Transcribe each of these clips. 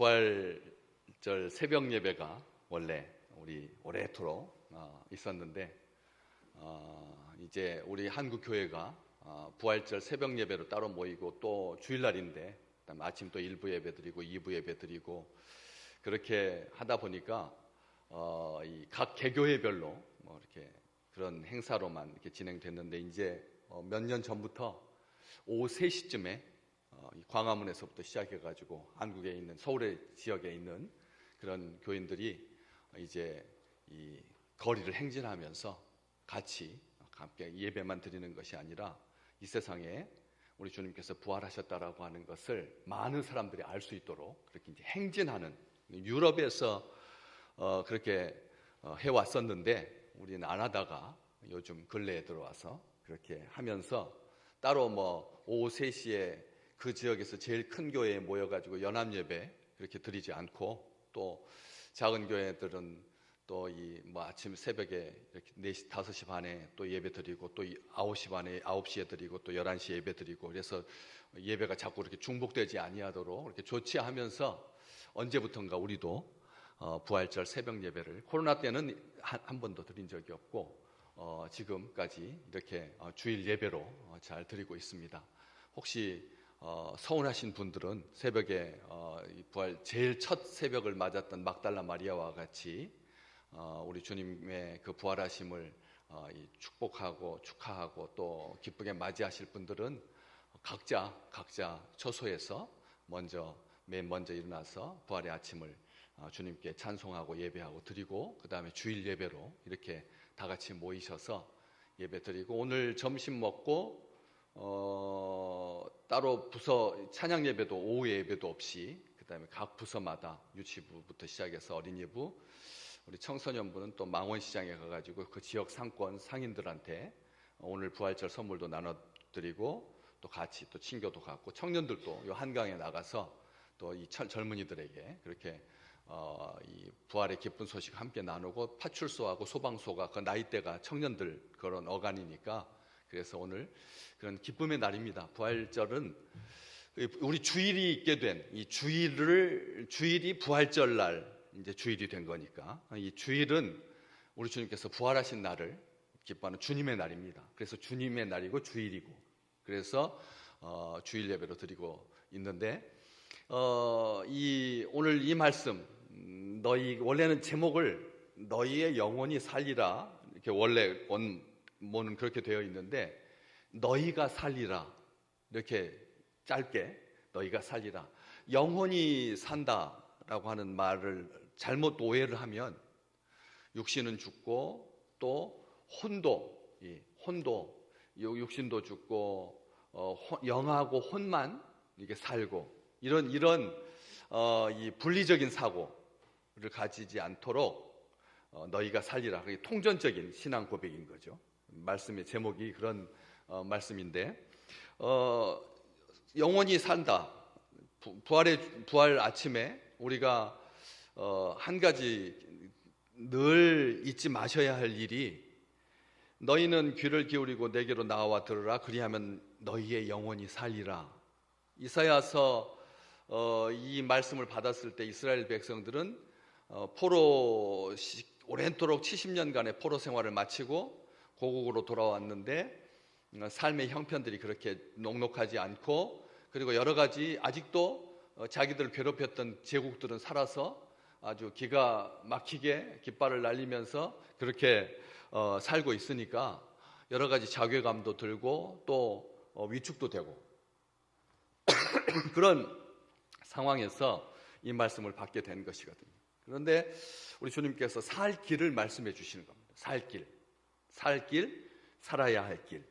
부활절 새벽 예배가 원래 우리 오래도록 있었는데 이제 우리 한국 교회가 부활절 새벽 예배로 따로 모이고 또 주일날인데 그다음에 아침 또 1부 예배 드리고 2부 예배 드리고 그렇게 하다 보니까 이 각 개교회별로 뭐 이렇게 그런 행사로만 이렇게 진행됐는데 이제 몇 년 전부터 오후 3시쯤에 이 광화문에서부터 시작해가지고 한국에 있는 서울의 지역에 있는 그런 교인들이 이제 이 거리를 행진하면서 같이 함께 예배만 드리는 것이 아니라 이 세상에 우리 주님께서 부활하셨다라고 하는 것을 많은 사람들이 알 수 있도록 그렇게 이제 행진하는 유럽에서 그렇게 해왔었는데 우리는 안 하다가 요즘 근래에 들어와서 그렇게 하면서 따로 뭐 오후 3시에 그 지역에서 제일 큰 교회에 모여가지고 연합예배 그렇게 드리지 않고 또 작은 교회들은 또 이 뭐 아침 새벽에 이렇게 4시, 5시 반에 또 예배 드리고 또 9시 반에 9시에 드리고 또 11시에 예배 드리고 그래서 예배가 자꾸 이렇게 중복되지 아니하도록 이렇게 조치하면서 언제부턴가 우리도 부활절 새벽 예배를 코로나 때는 한 번도 드린 적이 없고 지금까지 이렇게 주일 예배로 잘 드리고 있습니다. 혹시 서운하신 분들은 새벽에 부활 제일 첫 새벽을 맞았던 막달라 마리아와 같이 우리 주님의 그 부활하심을 축복하고 축하하고 또 기쁘게 맞이하실 분들은 각자 처소에서 맨 먼저 일어나서 부활의 아침을 주님께 찬송하고 예배하고 드리고 그 다음에 주일 예배로 이렇게 다 같이 모이셔서 예배 드리고 오늘 점심 먹고 따로 부서 찬양 예배도 오후 예배도 없이 그 다음에 각 부서마다 유치부부터 시작해서 어린이부 우리 청소년부는 또 망원시장에 가가지고 그 지역 상권 상인들한테 오늘 부활절 선물도 나눠드리고 또 같이 또 친교도 갖고 청년들도 요 한강에 나가서 또 이 젊은이들에게 그렇게 이 부활의 기쁜 소식 함께 나누고 파출소하고 소방소가 그 나이대가 청년들 그런 어간이니까 그래서 오늘 그런 기쁨의 날입니다. 부활절은 우리 주일이 있게 된 이 주일이 부활절 날 이제 주일이 된 거니까 이 주일은 우리 주님께서 부활하신 날을 기뻐하는 주님의 날입니다. 그래서 주님의 날이고 주일이고 그래서 주일 예배로 드리고 있는데 오늘 이 말씀 원래는 제목을 너희의 영혼이 살리라 이렇게 원래 원문은 그렇게 되어 있는데 너희가 살리라 이렇게 짧게 너희가 살리라 영혼이 산다라고 하는 말을 잘못 오해를 하면 육신은 죽고 또 혼도 육신도 죽고 영하고 혼만 이게 살고 이런 이 분리적인 사고를 가지지 않도록 너희가 살리라. 그게 통전적인 신앙 고백인 거죠. 말씀의 제목이 그런 말씀인데 영원히 산다. 부활 아침에 우리가 한 가지 늘 잊지 마셔야 할 일이 너희는 귀를 기울이고 내게로 나와 들으라 그리하면 너희의 영혼이 살리라. 이사야서 이 말씀을 받았을 때 이스라엘 백성들은 오랜도록 70년간의 포로 생활을 마치고 고국으로 돌아왔는데 삶의 형편들이 그렇게 녹록하지 않고 그리고 여러 가지 아직도 자기들을 괴롭혔던 제국들은 살아서 아주 기가 막히게 깃발을 날리면서 그렇게 살고 있으니까 여러 가지 자괴감도 들고 또 위축도 되고 그런 상황에서 이 말씀을 받게 된 것이거든요. 그런데 우리 주님께서 살 길을 말씀해 주시는 겁니다. 살 길, 살아야 할 길.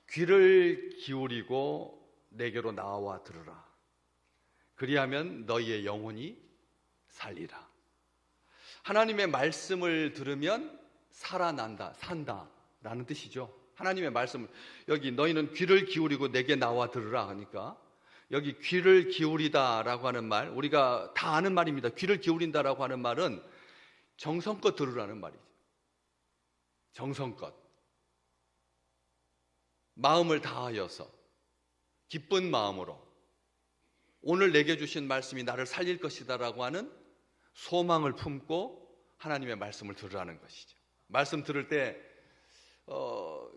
귀를 기울이고 내게로 나와 들으라. 그리하면 너희의 영혼이 살리라. 하나님의 말씀을 들으면 살아난다, 산다라는 뜻이죠. 하나님의 말씀, 여기 너희는 귀를 기울이고 내게 나와 들으라 하니까 여기 귀를 기울이다라고 하는 말, 우리가 다 아는 말입니다. 귀를 기울인다라고 하는 말은 정성껏 들으라는 말이죠. 정성껏. 마음을 다하여서, 기쁜 마음으로, 오늘 내게 주신 말씀이 나를 살릴 것이다라고 하는 소망을 품고 하나님의 말씀을 들으라는 것이죠. 말씀 들을 때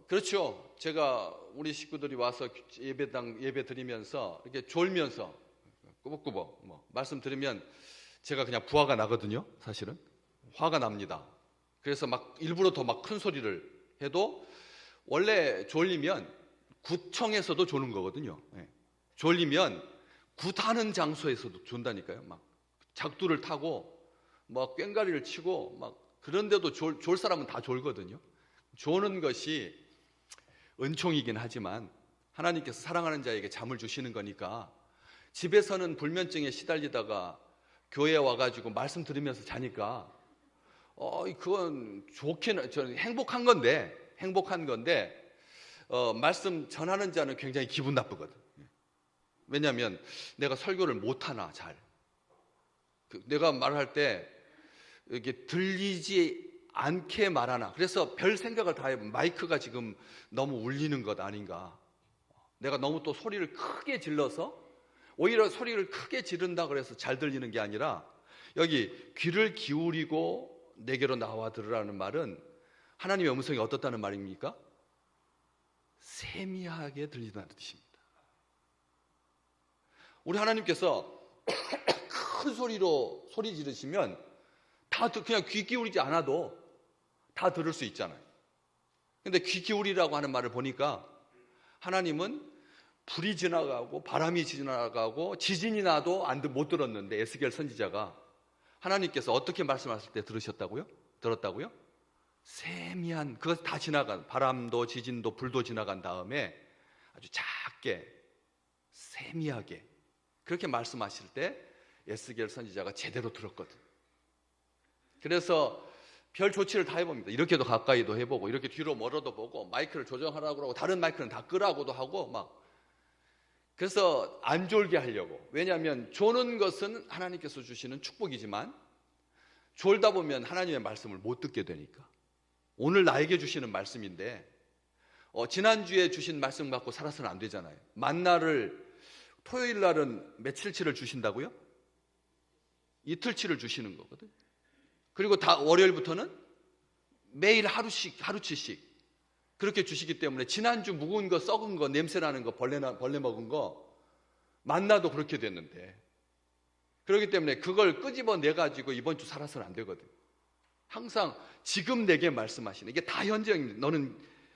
그렇죠. 제가 우리 식구들이 와서 예배 드리면서 이렇게 졸면서 꾸벅꾸벅 말씀 들으면 제가 그냥 부화가 나거든요. 사실은 화가 납니다. 그래서 막 일부러 더 막 큰 소리를 해도 원래 졸리면 구청에서도 조는 거거든요. 졸리면 굿하는 장소에서도 존다니까요. 막 작두를 타고 막 꽹가리를 치고 막 그런데도 졸 사람은 다 졸거든요. 조는 것이 은총이긴 하지만 하나님께서 사랑하는 자에게 잠을 주시는 거니까 집에서는 불면증에 시달리다가 교회에 와가지고 말씀 들으면서 자니까 그건 좋긴 저는 행복한 건데 말씀 전하는 자는 굉장히 기분 나쁘거든. 왜냐하면 내가 설교를 못하나 잘 내가 말할 때 이게 들리지 않게 말하나. 그래서 별 생각을 다 해보면 마이크가 지금 너무 울리는 것 아닌가. 내가 너무 또 소리를 크게 질러서 오히려 소리를 크게 지른다 그래서 잘 들리는 게 아니라 여기 귀를 기울이고 내게로 나와 들으라는 말은 하나님의 음성이 어떻다는 말입니까? 세미하게 들리다는 뜻입니다. 우리 하나님께서 큰 소리로 소리 지르시면 다 그냥 귀 기울이지 않아도 다 들을 수 있잖아요. 근데 귀 기울이라고 하는 말을 보니까 하나님은 불이 지나가고 바람이 지나가고 지진이 나도 못 들었는데 에스겔 선지자가 하나님께서 어떻게 말씀하실 때 들었다고요? 세미한 그것 다 지나간 바람도 지진도 불도 지나간 다음에 아주 작게 세미하게 그렇게 말씀하실 때 에스겔 선지자가 제대로 들었거든. 그래서 별 조치를 다 해봅니다. 이렇게도 가까이도 해보고 이렇게 뒤로 멀어도 보고 마이크를 조정하라고 하고 다른 마이크는 다 끄라고도 하고 막 그래서 안 졸게 하려고. 왜냐하면 조는 것은 하나님께서 주시는 축복이지만 졸다 보면 하나님의 말씀을 못 듣게 되니까. 오늘 나에게 주시는 말씀인데 지난주에 주신 말씀 갖고 살아서는 안 되잖아요. 만나를 토요일 날은 며칠치를 주신다고요? 이틀치를 주시는 거거든. 그리고 다 월요일부터는 매일 하루치씩 그렇게 주시기 때문에 지난주 묵은 거, 썩은 거, 냄새나는 거, 벌레 먹은 거 만나도 그렇게 됐는데 그렇기 때문에 그걸 끄집어 내가지고 이번 주 살아서는 안 되거든. 항상 지금 내게 말씀하시는 이게 다 현재입니다.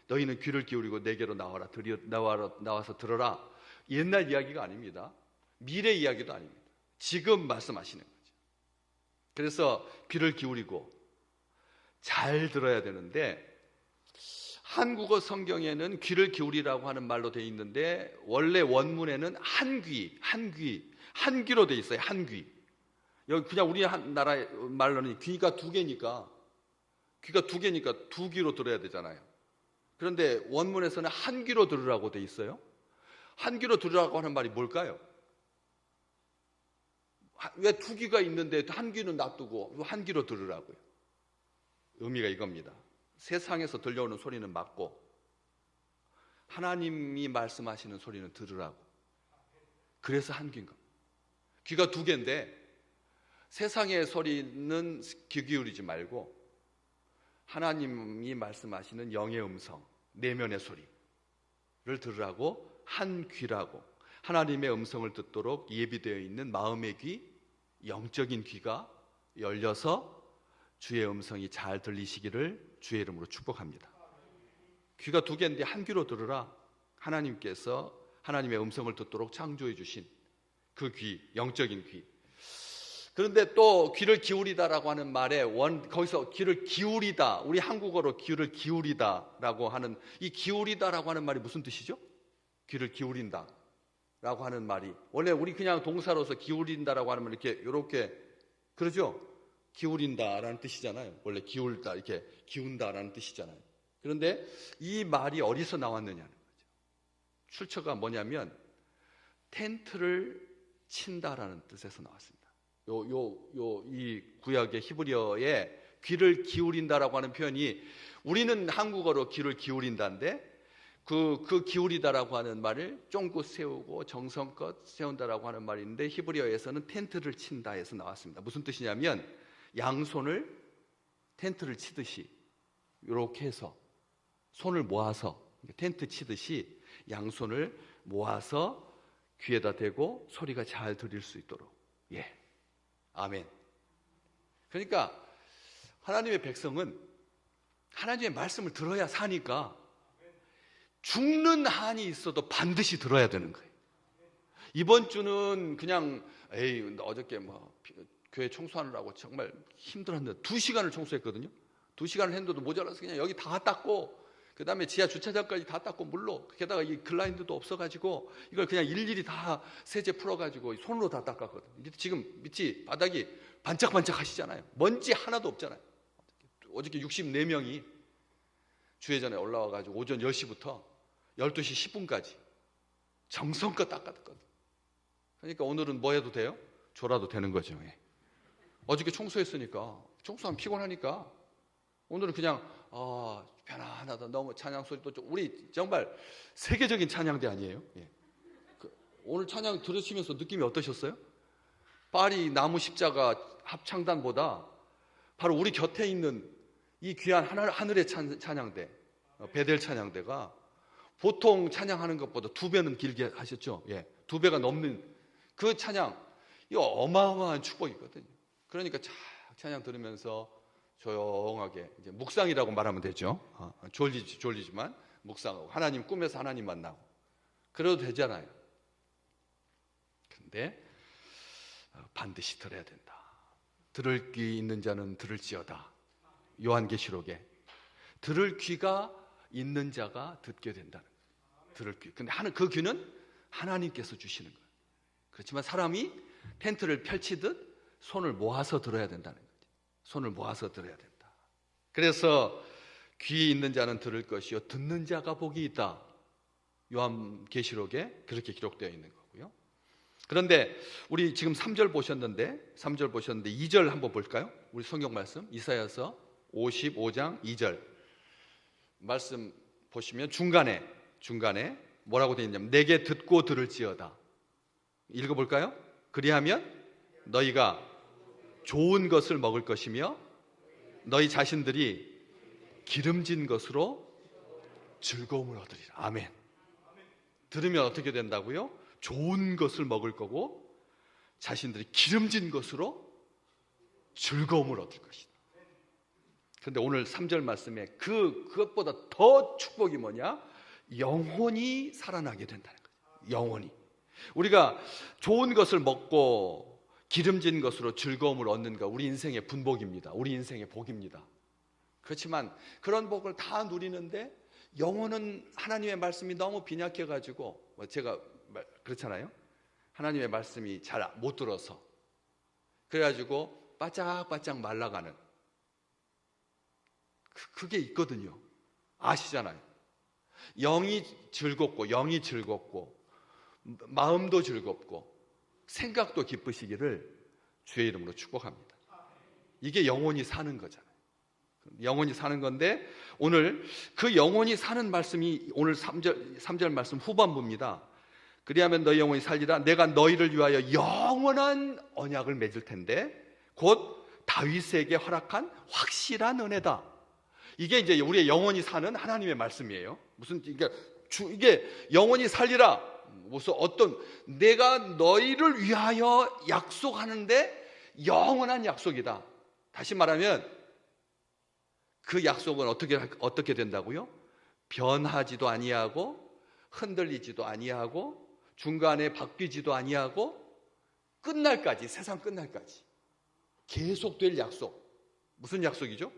너희는 귀를 기울이고 내게로 나와서 들어라. 옛날 이야기가 아닙니다. 미래 이야기도 아닙니다. 지금 말씀하시는 거죠. 그래서 귀를 기울이고 잘 들어야 되는데 한국어 성경에는 귀를 기울이라고 하는 말로 되어 있는데 원래 원문에는 한귀로 되어 있어요. 한귀. 여기 그냥 우리나라 말로는 귀가 두 개니까 두 귀로 들어야 되잖아요. 그런데 원문에서는 한 귀로 들으라고 되어 있어요. 한 귀로 들으라고 하는 말이 뭘까요? 왜 두 귀가 있는데 한 귀는 놔두고 한 귀로 들으라고요? 의미가 이겁니다. 세상에서 들려오는 소리는 맞고 하나님이 말씀하시는 소리는 들으라고. 그래서 한 귀인가? 귀가 두 개인데 세상의 소리는 귀 기울이지 말고 하나님이 말씀하시는 영의 음성, 내면의 소리를 들으라고 한 귀라고. 하나님의 음성을 듣도록 예비되어 있는 마음의 귀, 영적인 귀가 열려서 주의 음성이 잘 들리시기를 주의 이름으로 축복합니다. 귀가 두 개인데 한 귀로 들으라. 하나님께서 하나님의 음성을 듣도록 창조해 주신 그 귀, 영적인 귀. 그런데 또 귀를 기울이다라고 하는 말에 거기서 귀를 기울이다, 우리 한국어로 귀를 기울이다라고 하는 이 기울이다라고 하는 말이 무슨 뜻이죠? 귀를 기울인다 라고 하는 말이 원래 우리 그냥 동사로서 기울인다라고 하는 말 이렇게 그러죠? 기울인다라는 뜻이잖아요. 원래 기울다 이렇게 기운다라는 뜻이잖아요. 그런데 이 말이 어디서 나왔느냐는 거죠. 출처가 뭐냐면 텐트를 친다라는 뜻에서 나왔습니다. 이 구약의 히브리어에 귀를 기울인다라고 하는 표현이 우리는 한국어로 귀를 기울인다인데 그 기울이다라고 하는 말을 쫑긋 세우고 정성껏 세운다라고 하는 말이 있는데 히브리어에서는 텐트를 친다 해서 나왔습니다. 무슨 뜻이냐면 양손을 텐트를 치듯이 이렇게 해서 손을 모아서 텐트 치듯이 양손을 모아서 귀에다 대고 소리가 잘 들릴 수 있도록. 예, 아멘. 그러니까 하나님의 백성은 하나님의 말씀을 들어야 사니까 죽는 한이 있어도 반드시 들어야 되는 거예요. 이번 주는 그냥 어저께 교회 청소하느라고 정말 힘들었는데 2시간을 청소했거든요. 2시간을 했는데도 모자라서 그냥 여기 다 닦고 그 다음에 지하 주차장까지 다 닦고 물로 게다가 이 글라인드도 없어가지고 이걸 그냥 일일이 다 세제 풀어가지고 손으로 다 닦았거든요. 지금 밑이 바닥이 반짝반짝 하시잖아요. 먼지 하나도 없잖아요. 어저께 64명이 주회전에 올라와가지고 오전 10시부터 12시 10분까지 정성껏 닦았거든. 그러니까 오늘은 뭐 해도 돼요? 졸아도 되는 거죠. 예. 어저께 청소했으니까 청소하면 피곤하니까 오늘은 그냥 편안하다. 너무 찬양 소리도 좀 우리 정말 세계적인 찬양대 아니에요? 예. 오늘 찬양 들으시면서 느낌이 어떠셨어요? 파리 나무 십자가 합창단보다 바로 우리 곁에 있는 이 귀한 하늘의 찬양대 베델 찬양대가 보통 찬양하는 것보다 2배는 길게 하셨죠. 예, 2배가 넘는 그 찬양, 이거 어마어마한 축복이거든요. 그러니까 찬양 들으면서 조용하게 이제 묵상이라고 말하면 되죠. 졸리지만 묵상하고 하나님 꿈에서 하나님 만나고 그래도 되잖아요. 근데 반드시 들어야 된다. 들을 귀 있는 자는 들을지어다. 요한계시록에 들을 귀가 있는 자가 듣게 된다는 거예요. 들을 귀. 근데 그 귀는 하나님께서 주시는 거예요. 그렇지만 사람이 텐트를 펼치듯 손을 모아서 들어야 된다는 거죠. 손을 모아서 들어야 된다. 그래서 귀 있는 자는 들을 것이요 듣는 자가 복이 있다. 요한계시록에 그렇게 기록되어 있는 거고요. 그런데 우리 지금 3절 보셨는데 2절 한번 볼까요? 우리 성경 말씀 이사야서 55장 2절 말씀 보시면 중간에 뭐라고 되어 있냐면 내게 듣고 들을지어다. 읽어볼까요? 그리하면 너희가 좋은 것을 먹을 것이며 너희 자신들이 기름진 것으로 즐거움을 얻으리라. 아멘. 들으면 어떻게 된다고요? 좋은 것을 먹을 거고 자신들이 기름진 것으로 즐거움을 얻을 것이다. 그런데 오늘 3절 말씀에 그것보다 더 축복이 뭐냐? 영혼이 살아나게 된다는 거예요. 영혼이. 우리가 좋은 것을 먹고 기름진 것으로 즐거움을 얻는 것, 우리 인생의 분복입니다. 우리 인생의 복입니다. 그렇지만 그런 복을 다 누리는데 영혼은 하나님의 말씀이 너무 빈약해가지고 제가 그렇잖아요. 하나님의 말씀이 잘 못 들어서 그래가지고 바짝바짝 말라가는 그게 있거든요. 아시잖아요. 영이 즐겁고 마음도 즐겁고 생각도 기쁘시기를 주의 이름으로 축복합니다. 이게 영혼이 사는 거잖아요. 영혼이 사는 건데 오늘 그 영혼이 사는 말씀이 오늘 3절 말씀 후반부입니다. 그리하면 너희 영혼이 살리라. 내가 너희를 위하여 영원한 언약을 맺을 텐데 곧 다윗에게 허락한 확실한 은혜다. 이게 이제 우리의 영혼이 사는 하나님의 말씀이에요. 무슨 이게 영혼이 살리라. 무슨 내가 너희를 위하여 약속하는데 영원한 약속이다. 다시 말하면 그 약속은 어떻게 된다고요? 변하지도 아니하고 흔들리지도 아니하고 중간에 바뀌지도 아니하고 끝날까지, 세상 끝날까지 계속될 약속. 무슨 약속이죠?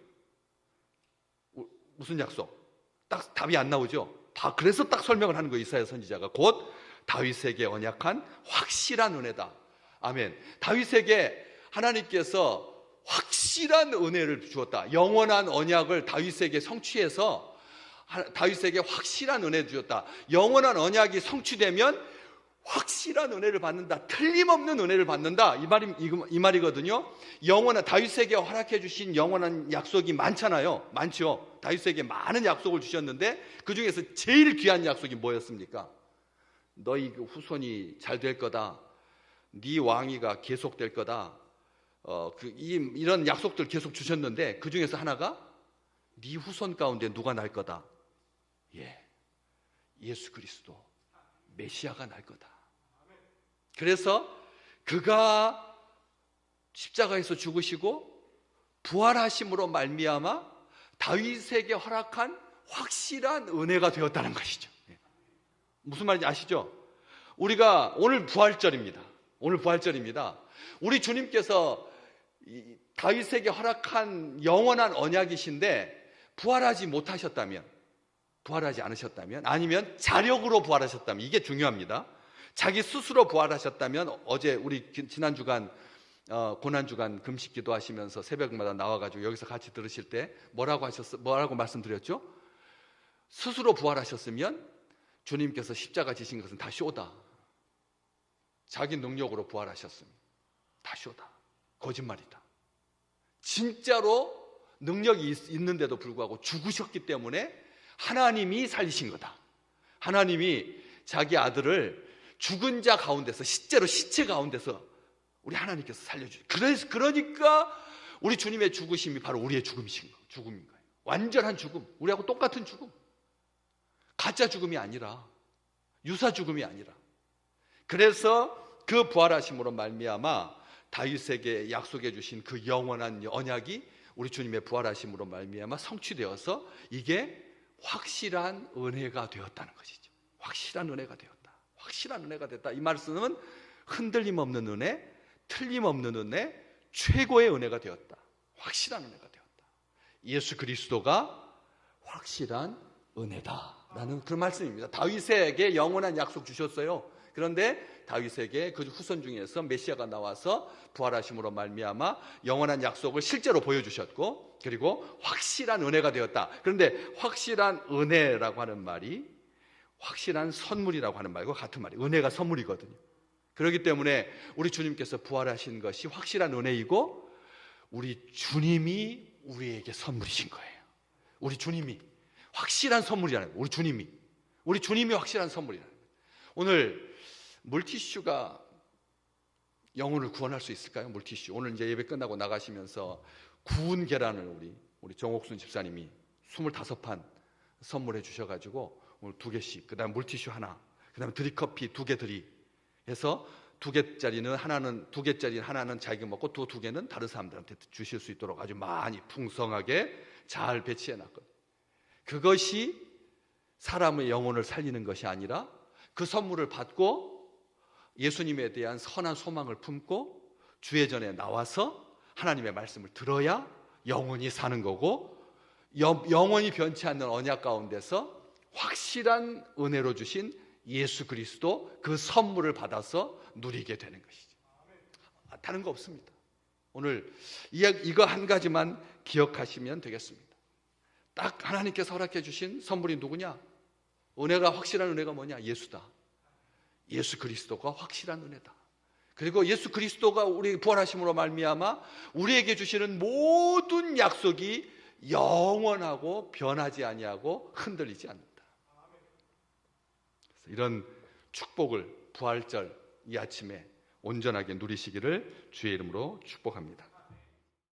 무슨 약속? 딱 답이 안 나오죠? 그래서 딱 설명을 하는 거예요. 이사야 선지자가 곧 다윗에게 언약한 확실한 은혜다. 아멘. 다윗에게 하나님께서 확실한 은혜를 주었다. 영원한 언약을 다윗에게 성취해서 다윗에게 확실한 은혜를 주었다. 영원한 언약이 성취되면 확실한 은혜를 받는다. 틀림없는 은혜를 받는다. 이 말이거든요. 영원한, 다윗에게 허락해 주신 영원한 약속이 많잖아요. 많죠. 다윗에게 많은 약속을 주셨는데 그 중에서 제일 귀한 약속이 뭐였습니까? 너희 후손이 잘 될 거다. 네 왕위가 계속될 거다. 이런 약속들 계속 주셨는데 그 중에서 하나가 네 후손 가운데 누가 날 거다. 예수 그리스도 메시아가 날 거다. 그래서 그가 십자가에서 죽으시고 부활하심으로 말미암아 다윗에게 허락한 확실한 은혜가 되었다는 것이죠. 무슨 말인지 아시죠? 우리가 오늘 부활절입니다. 우리 주님께서 다윗에게 허락한 영원한 언약이신데 부활하지 않으셨다면, 아니면 자력으로 부활하셨다면, 이게 중요합니다. 자기 스스로 부활하셨다면, 어제 우리 지난 주간 고난주간 금식 기도하시면서 새벽마다 나와가지고 여기서 같이 들으실 때 뭐라고 말씀드렸죠? 스스로 부활하셨으면 주님께서 십자가 지신 것은 다 쇼다. 자기 능력으로 부활하셨으면 다 쇼다. 거짓말이다. 진짜로 능력이 있는데도 불구하고 죽으셨기 때문에 하나님이 살리신 거다. 하나님이 자기 아들을 죽은 자 가운데서, 실제로 시체 가운데서 우리 하나님께서 살려주죠. 그러니까 우리 주님의 죽으심이 바로 우리의 죽음인 거예요. 완전한 죽음, 우리하고 똑같은 죽음. 가짜 죽음이 아니라, 유사 죽음이 아니라. 그래서 그 부활하심으로 말미암아 다윗에게 약속해 주신 그 영원한 언약이 우리 주님의 부활하심으로 말미암아 성취되어서 이게 확실한 은혜가 되었다는 것이죠. 확실한 은혜가 되었다. 확실한 은혜가 됐다. 이 말씀은 흔들림 없는 은혜, 틀림없는 은혜, 최고의 은혜가 되었다. 확실한 은혜가 되었다. 예수 그리스도가 확실한 은혜다라는 그런 말씀입니다. 다윗에게 영원한 약속 주셨어요. 그런데 다윗에게 그 후손 중에서 메시아가 나와서 부활하심으로 말미암아 영원한 약속을 실제로 보여주셨고, 그리고 확실한 은혜가 되었다. 그런데 확실한 은혜라고 하는 말이 확실한 선물이라고 하는 말과 같은 말이에요. 은혜가 선물이거든요. 그렇기 때문에 우리 주님께서 부활하신 것이 확실한 은혜이고, 우리 주님이 우리에게 선물이신 거예요. 우리 주님이 확실한 선물이라는 거예요. 우리 주님이 확실한 선물이라는 거예요. 오늘 물티슈가 영혼을 구원할 수 있을까요? 물티슈. 오늘 이제 예배 끝나고 나가시면서 구운 계란을 우리 정옥순 집사님이 25판 선물해 주셔가지고 오늘 2개씩, 그 다음 물티슈 하나, 그 다음에 드립커피 2개 드리 해서 2개짜리는 하나는 자기가 먹고 또 2개는 다른 사람들한테 주실 수 있도록 아주 많이 풍성하게 잘 배치해 놨거든요. 그것이 사람의 영혼을 살리는 것이 아니라 그 선물을 받고 예수님에 대한 선한 소망을 품고 주의 전에 나와서 하나님의 말씀을 들어야 영원히 사는 거고, 영원히 변치 않는 언약 가운데서 확실한 은혜로 주신 예수 그리스도 그 선물을 받아서 누리게 되는 것이죠. 다른 거 없습니다. 오늘 이거 한 가지만 기억하시면 되겠습니다. 딱 하나님께서 허락해 주신 선물이 누구냐? 은혜가, 확실한 은혜가 뭐냐? 예수다. 예수 그리스도가 확실한 은혜다. 그리고 예수 그리스도가 우리 부활하심으로 말미암아 우리에게 주시는 모든 약속이 영원하고 변하지 아니하고 흔들리지 않는다. 이런 축복을 부활절 이 아침에 온전하게 누리시기를 주의 이름으로 축복합니다.